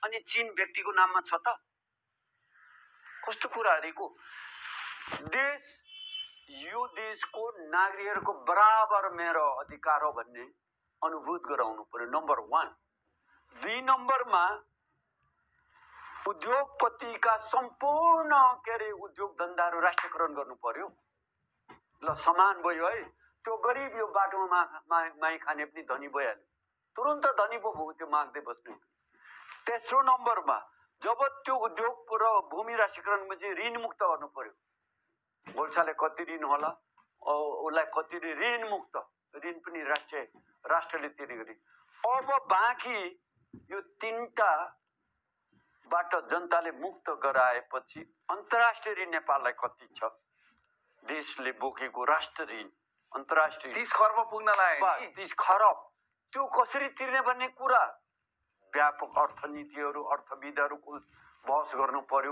अनि चीन व्यक्तिको नाममा छ त? कस्तो कुराहरुको देश यो देशको नागरिकहरूको बराबर मेरो अधिकार हो भन्ने अनुभूत गराउनु पर्यो, नम्बर 1। 2 नम्बरमा उद्योगपतिका सम्पूर्ण उद्योग धन्दाहरू राष्ट्रियकरण गर्नु पर्यो। ल समान भयो है, त्यो गरिब यो बाटोमा माई खाने पनि धनी भइहाल्यो, तुरुन्त धनी पो भयो, त्यो माग्दै बस्ने। तेस्रो नम्बरमा जब त्यो उद्योग र भूमि राष्ट्रियकरणमा चाहिँ ऋण मुक्त गर्नु पर्यो। गोल्छाले कति ऋण होला, उसलाई कति ऋण मुक्त, ऋण पनि राष्ट्रले तिर्ने गरी। अब बाँकी यो 3टा बाट जनताले मुक्त गराएपछि अन्तर्राष्ट्रिय ऋण नेपाललाई कति छ? देशले बोकेको राष्ट्र ऋण अन्तर्राष्ट्रिय 30 खर्ब पुग्न लाग्यो। 30 खरब त्यो कसरी तिर्ने भन्ने कुरा व्यापक अर्थनीतिहरू अर्थविदहरूको बहस गर्नु पर्यो।